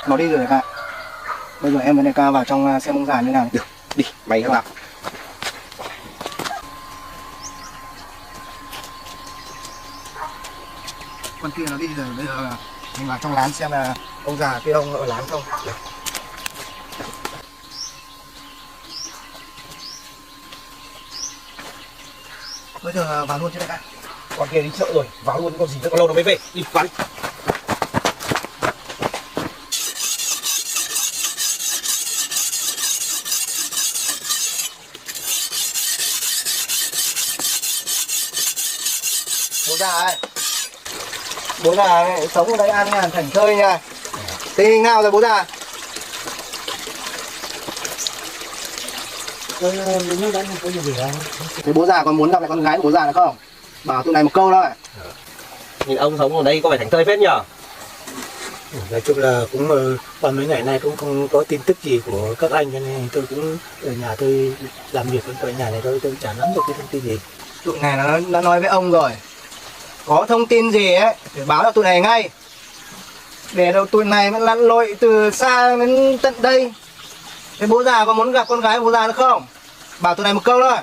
Nó đi rồi đại ca. Bây giờ em với đại ca vào trong xem ông già như nào. Được, đi, mày vào. Con kia nó đi rồi, bây giờ mình vào trong lán xem là ông già kia ông ở lán không. Bây giờ vào luôn chứ đại ca. Con kia đi chợ rồi, vào luôn con gì nữa, còn lâu nó mới về. Đi, vào đi. Bố già ơi, bố già sống ở đây ăn nha, thảnh thơi nha. Tình hình nào rồi bố già? Thế bố già còn muốn gặp lại con gái của bố già nữa không? Bảo tụi này một câu thôi. Nhìn ông sống ở đây có vẻ thảnh thơi phết nhở? Nói chung là cũng qua mấy ngày nay cũng không có tin tức gì của các anh, cho nên tôi cũng ở nhà tôi làm việc ở nhà này thôi, tôi chả nắm được cái thông tin gì. Tụi này nó đã nói với ông rồi, có thông tin gì ấy để báo cho tụi này ngay, để đâu tụi này mới lặn lội từ xa đến tận đây. Thế bố già có muốn gặp con gái của bố già nữa không? Bảo tụi này một câu thôi.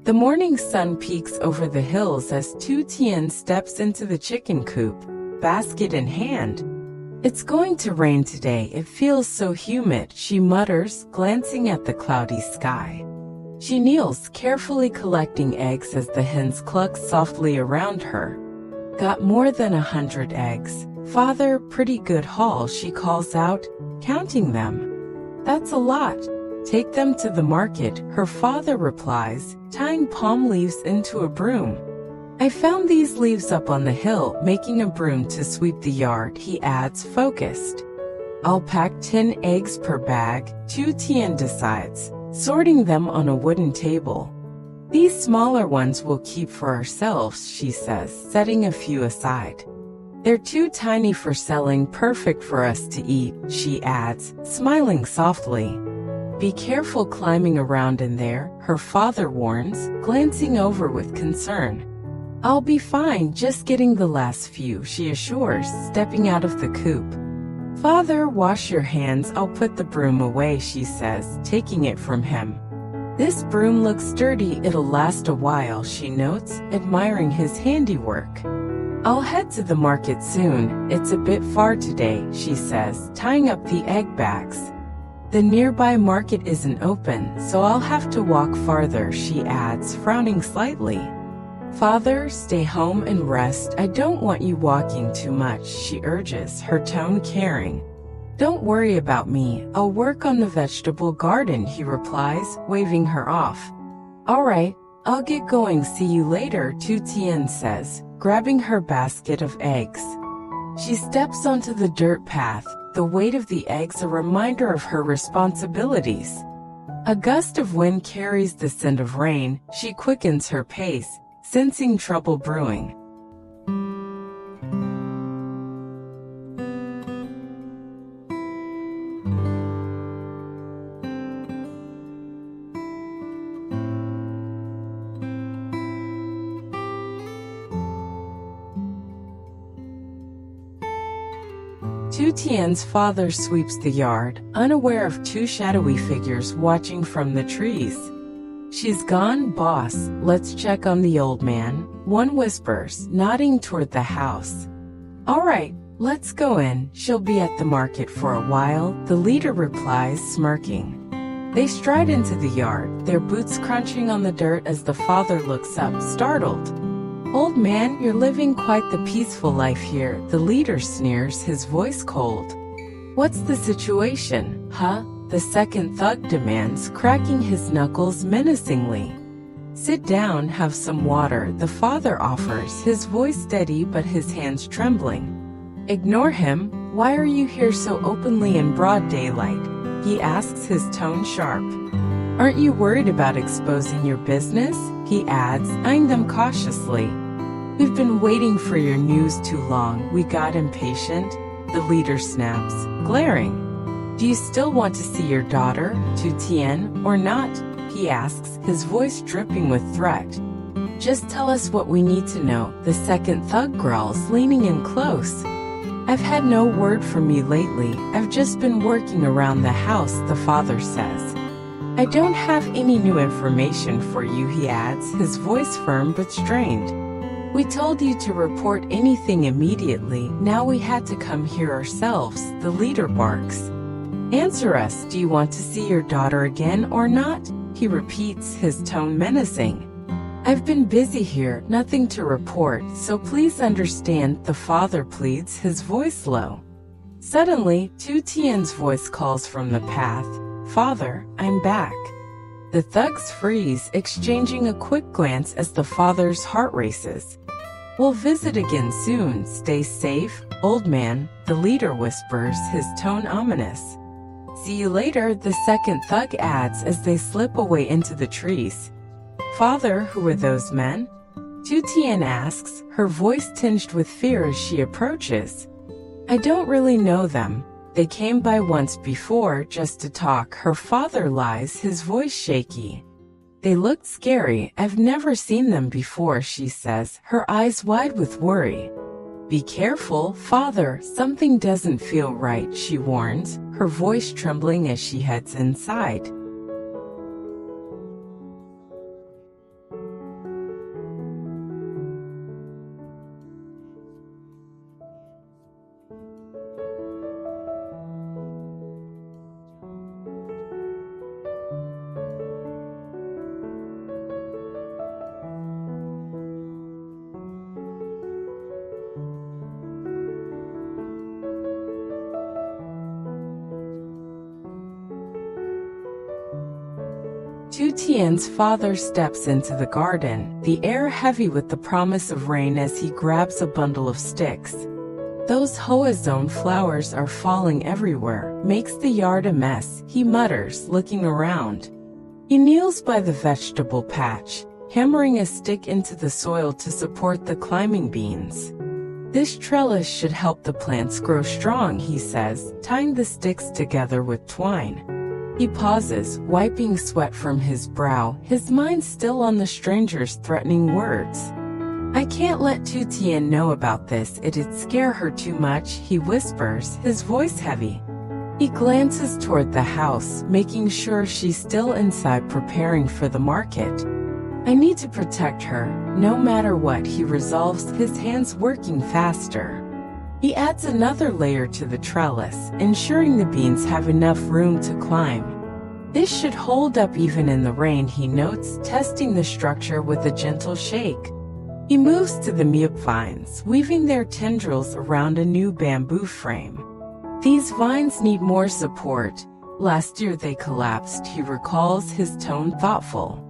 The morning sun peeks over the hills as Tien steps into the chicken coop, basket in hand. It's going to rain today. It feels so humid, she mutters, glancing at the cloudy sky. She kneels, carefully collecting eggs as the hens cluck softly around her. Got more than 100 eggs. Father, pretty good haul, she calls out, counting them. That's a lot. Take them to the market, her father replies, tying palm leaves into a broom. I found these leaves up on the hill, making a broom to sweep the yard, he adds, focused. I'll pack 10 eggs per bag, Tien decides, sorting them on a wooden table. These smaller ones we'll keep for ourselves, she says, setting a few aside. They're too tiny for selling, perfect for us to eat, she adds, smiling softly. Be careful climbing around in there, her father warns, glancing over with concern. I'll be fine, just getting the last few, she assures, stepping out of the coop. Father, wash your hands, I'll put the broom away, she says, taking it from him. This broom looks sturdy, it'll last a while, she notes, admiring his handiwork. I'll head to the market soon, it's a bit far today, she says, tying up the egg bags. The nearby market isn't open, so I'll have to walk farther, she adds, frowning slightly. Father, stay home and rest, I don't want you walking too much, she urges, her tone caring. Don't worry about me, I'll work on the vegetable garden, he replies, waving her off. All right, I'll get going, see you later, Tien says, grabbing her basket of eggs. She steps onto the dirt path, the weight of the eggs a reminder of her responsibilities. A gust of wind carries the scent of rain, she quickens her pace, sensing trouble brewing. Tien's father sweeps the yard, unaware of two shadowy figures watching from the trees. She's gone, boss, let's check on the old man, one whispers, nodding toward the house. All right, let's go in, she'll be at the market for a while, the leader replies, smirking. They stride into the yard, their boots crunching on the dirt as the father looks up, startled. Old man, you're living quite the peaceful life here, the leader sneers, his voice cold. What's the situation, huh? The second thug demands, cracking his knuckles menacingly. Sit down, have some water, the father offers, his voice steady but his hands trembling. Ignore him, why are you here so openly in broad daylight? He asks, his tone sharp. Aren't you worried about exposing your business? He adds, eyeing them cautiously. We've been waiting for your news too long, we got impatient, the leader snaps, glaring. Do you still want to see your daughter, Tien, or not? He asks, his voice dripping with threat. Just tell us what we need to know, the second thug growls, leaning in close. I've had no word from you lately, I've just been working around the house, the father says. I don't have any new information for you, he adds, his voice firm but strained. We told you to report anything immediately, now we had to come here ourselves, the leader barks. Answer us, do you want to see your daughter again or not? He repeats, his tone menacing. I've been busy here, nothing to report, so please understand, the father pleads, his voice low. Suddenly, Tien's voice calls from the path, Father, I'm back. The thugs freeze, exchanging a quick glance as the father's heart races. We'll visit again soon, stay safe, old man, the leader whispers, his tone ominous. See you later, the second thug adds as they slip away into the trees. Father, who are those men? Tien asks, her voice tinged with fear as she approaches. I don't really know them. They came by once before just to talk, her father lies, his voice shaky. They looked scary, I've never seen them before, she says, her eyes wide with worry. Be careful, father, something doesn't feel right, she warns, her voice trembling as she heads inside. Tien's father steps into the garden, the air heavy with the promise of rain as he grabs a bundle of sticks. Those Hoazone flowers are falling everywhere, makes the yard a mess, he mutters, looking around. He kneels by the vegetable patch, hammering a stick into the soil to support the climbing beans. This trellis should help the plants grow strong, he says, tying the sticks together with twine. He pauses, wiping sweat from his brow, his mind still on the stranger's threatening words. I can't let Tien know about this, it'd scare her too much, he whispers, his voice heavy. He glances toward the house, making sure she's still inside preparing for the market. I need to protect her, no matter what, he resolves, his hands working faster. He adds another layer to the trellis, ensuring the beans have enough room to climb. This should hold up even in the rain, he notes, testing the structure with a gentle shake. He moves to the diep vines, weaving their tendrils around a new bamboo frame. These vines need more support. Last year they collapsed, he recalls, his tone thoughtful.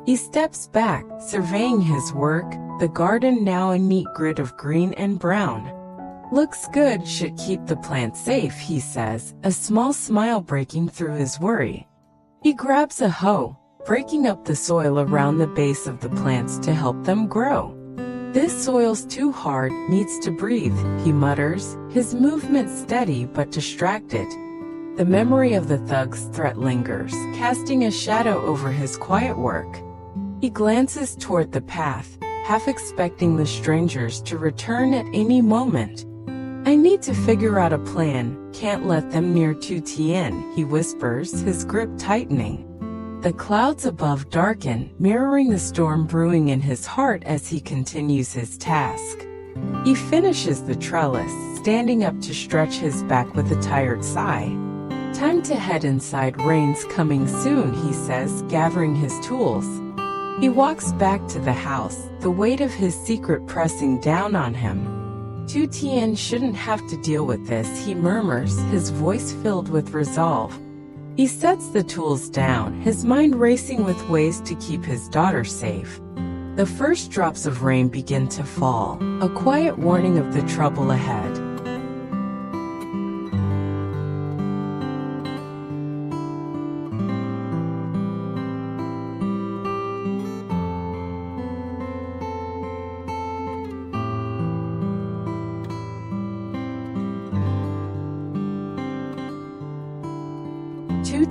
He steps back, surveying his work, the garden now a neat grid of green and brown. Looks good, should keep the plants safe, he says, a small smile breaking through his worry. He grabs a hoe, breaking up the soil around the base of the plants to help them grow. This soil's too hard, needs to breathe, he mutters, his movement steady but distracted. The memory of the thug's threat lingers, casting a shadow over his quiet work. He glances toward the path, half expecting the strangers to return at any moment. I need to figure out a plan, can't let them near Tien, he whispers, his grip tightening. The clouds above darken, mirroring the storm brewing in his heart as he continues his task. He finishes the trellis, standing up to stretch his back with a tired sigh. Time to head inside, rain's coming soon, he says, gathering his tools. He walks back to the house, the weight of his secret pressing down on him. Tien shouldn't have to deal with this, he murmurs, his voice filled with resolve. He sets the tools down, his mind racing with ways to keep his daughter safe. The first drops of rain begin to fall, a quiet warning of the trouble ahead.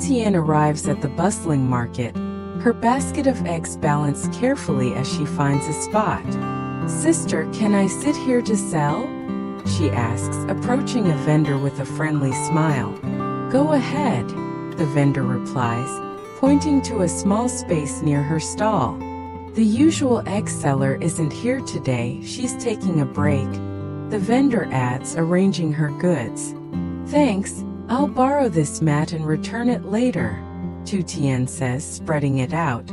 Tien arrives at the bustling market, her basket of eggs balanced carefully as she finds a spot. "Sister, can I sit here to sell?" she asks, approaching a vendor with a friendly smile. "Go ahead," the vendor replies, pointing to a small space near her stall. "The usual egg seller isn't here today, she's taking a break," the vendor adds, arranging her goods. "Thanks, I'll borrow this mat and return it later," Tien says, spreading it out.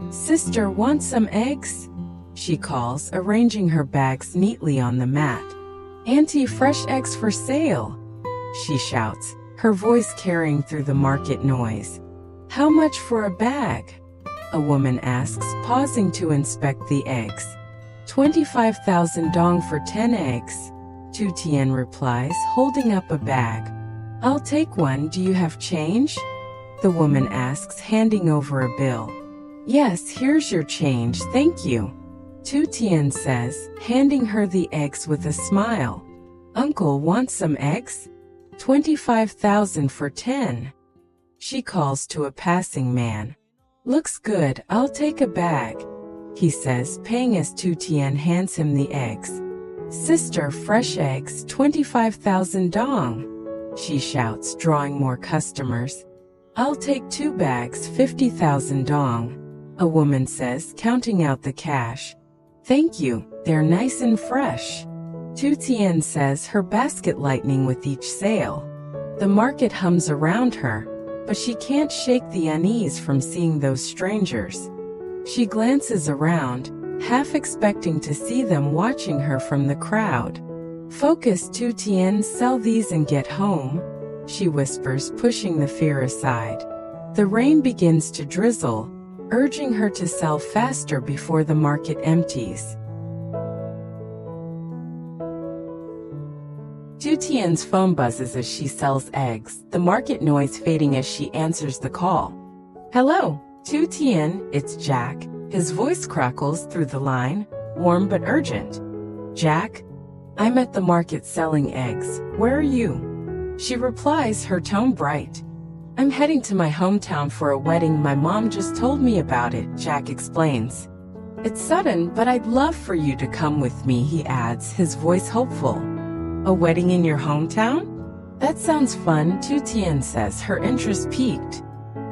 "Sister, want some eggs?" she calls, arranging her bags neatly on the mat. "Auntie, fresh eggs for sale," she shouts, her voice carrying through the market noise. "How much for a bag?" a woman asks, pausing to inspect the eggs. 25,000 dong for 10 eggs, Tien replies, holding up a bag. "I'll take one, do you have change?" the woman asks, handing over a bill. "Yes, here's your change, thank you," Tien says, handing her the eggs with a smile. "Uncle, want some eggs?" 25,000 for 10. She calls to a passing man. "Looks good, I'll take a bag," he says, paying as Tien hands him the eggs. "Sister, fresh eggs, 25,000 dong," she shouts, drawing more customers. "I'll take 2 bags, 50,000 dong," a woman says, counting out the cash. "Thank you, they're nice and fresh," Tien says, her basket lightening with each sale. The market hums around her, but she can't shake the unease from seeing those strangers. She glances around, half expecting to see them watching her from the crowd. "Focus, Tien, sell these and get home," she whispers, pushing the fear aside. The rain begins to drizzle, urging her to sell faster before the market empties. Tien's phone buzzes as she sells eggs, the market noise fading as she answers the call. "Hello, Tien, it's Jack." His voice crackles through the line, warm but urgent. "Jack? I'm at the market selling eggs. Where are you?" She replies, her tone bright. "I'm heading to my hometown for a wedding, my mom just told me about it," Jack explains. "It's sudden, but I'd love for you to come with me," he adds, his voice hopeful. "A wedding in your hometown? That sounds fun," Tien says, her interest piqued.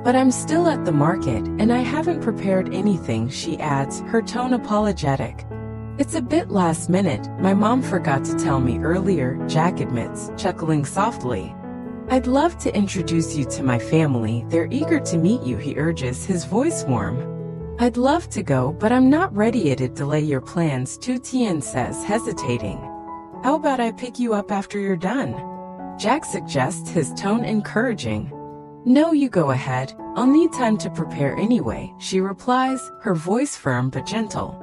"But I'm still at the market, and I haven't prepared anything," she adds, her tone apologetic. "It's a bit last minute, my mom forgot to tell me earlier," Jack admits, chuckling softly. "I'd love to introduce you to my family, they're eager to meet you," he urges, his voice warm. "I'd love to go, but I'm not ready, it'd delay your plans," Tien says, hesitating. "How about I pick you up after you're done?" Jack suggests, his tone encouraging. "No, you go ahead, I'll need time to prepare anyway," she replies, her voice firm but gentle.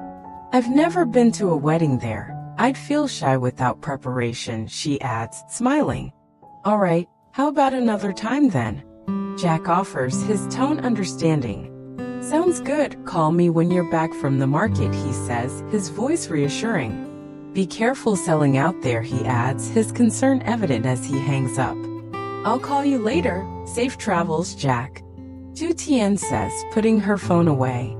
"I've never been to a wedding there. I'd feel shy without preparation," she adds, smiling. "All right, how about another time then?" Jack offers, his tone understanding. "Sounds good, call me when you're back from the market," he says, his voice reassuring. "Be careful selling out there," he adds, his concern evident as he hangs up. "I'll call you later. Safe travels, Jack," Tien says, putting her phone away.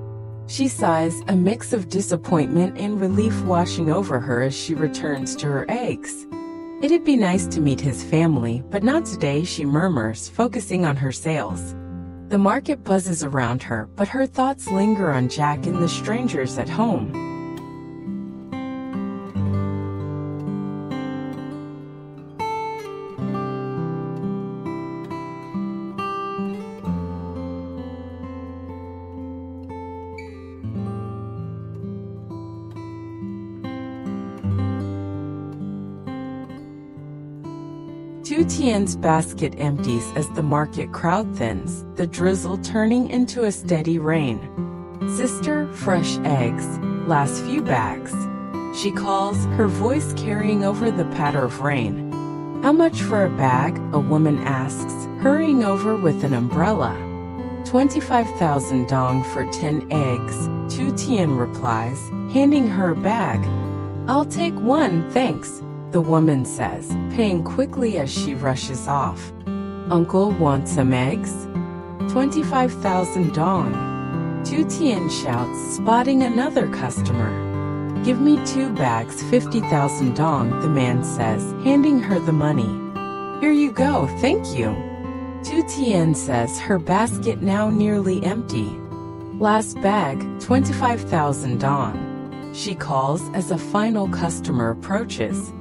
She sighs, a mix of disappointment and relief washing over her as she returns to her eggs. It'd be nice to meet his family, but not today, she murmurs, focusing on her sales. The market buzzes around her, but her thoughts linger on Jack and the strangers at home. Tien's basket empties as the market crowd thins, the drizzle turning into a steady rain. "Sister, fresh eggs, last few bags," she calls, her voice carrying over the patter of rain. "How much for a bag?" a woman asks, hurrying over with an umbrella. 25,000 dong for 10 eggs, Tien replies, handing her a bag. "I'll take one, thanks," the woman says, paying quickly as she rushes off. "Uncle, want some eggs?" 25,000 dong. Tu Tien shouts, spotting another customer. Give me 2 bags, 50,000 dong, the man says, handing her the money. Here you go, thank you. Tu Tien says, her basket now nearly empty. Last bag, 25,000 dong. She calls as a final customer approaches.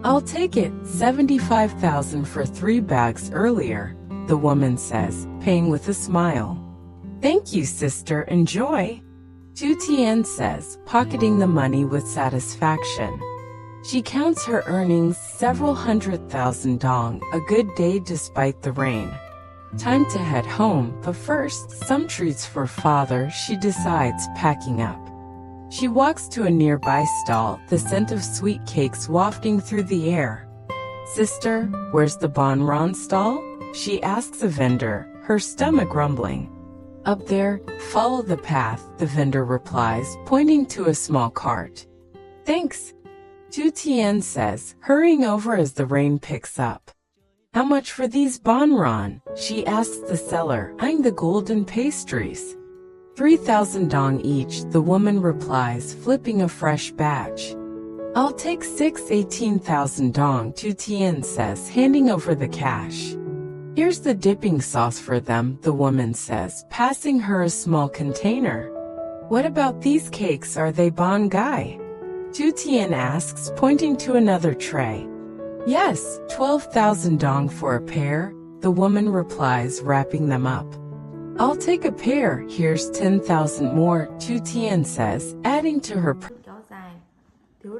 I'll take it, 75,000 for 3 bags earlier, the woman says, paying with a smile. Thank you, sister, enjoy. Tu Tien says, pocketing the money with satisfaction. She counts her earnings, several 100,000 dong, a good day despite the rain. Time to head home, but first, some treats for father, she decides, packing up. She walks to a nearby stall, the scent of sweet cakes wafting through the air. Sister, where's the bonron stall? She asks a vendor, her stomach rumbling. Up there, follow the path, the vendor replies, pointing to a small cart. Thanks, Tu Tien says, hurrying over as the rain picks up. How much for these bonron? She asks the seller, eyeing the golden pastries. 3,000 dong each, the woman replies, flipping a fresh batch. I'll take 6, 18,000 dong, Tu Tien says, handing over the cash. Here's the dipping sauce for them, the woman says, passing her a small container. What about these cakes, are they bon gai? Tu Tien asks, pointing to another tray. Yes, 12,000 dong for a pair, the woman replies, wrapping them up. I'll take a pair, here's 10,000 more, Tu Tien says, adding to her. Kéo dài, thiếu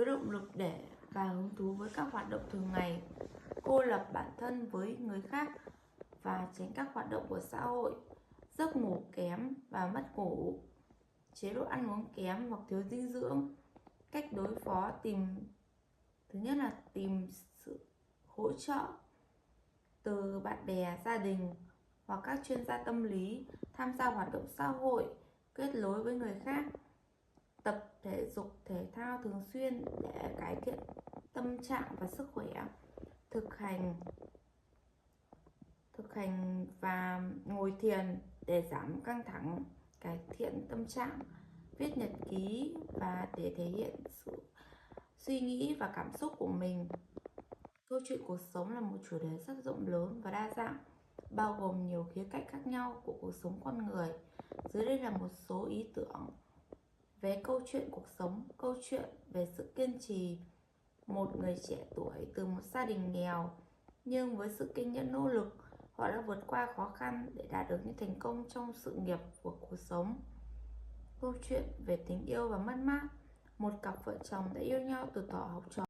động lực để và hứng thú với các hoạt động thường ngày, cô lập bản thân với người khác và tránh các hoạt động của xã hội, giấc ngủ kém và mất ngủ, chế độ ăn uống kém hoặc thiếu dinh dưỡng. Cách đối phó thứ nhất là tìm sự hỗ trợ từ bạn bè, gia đình hoặc các chuyên gia tâm lý, tham gia hoạt động xã hội, kết nối với người khác, tập thể dục thể thao thường xuyên để cải thiện tâm trạng và sức khỏe, thực hành và ngồi thiền để giảm căng thẳng, cải thiện tâm trạng, viết nhật ký và để thể hiện sự suy nghĩ và cảm xúc của mình. Câu chuyện cuộc sống là một chủ đề rất rộng lớn và đa dạng, bao gồm nhiều khía cạnh khác nhau của cuộc sống con người. Dưới đây là một số ý tưởng về câu chuyện cuộc sống, câu chuyện về sự kiên trì. Một người trẻ tuổi từ một gia đình nghèo, nhưng với sự kiên nhẫn nỗ lực, họ đã vượt qua khó khăn để đạt được những thành công trong sự nghiệp của cuộc sống. Câu chuyện về tình yêu và mất mát. Một cặp vợ chồng đã yêu nhau từ thuở học trò.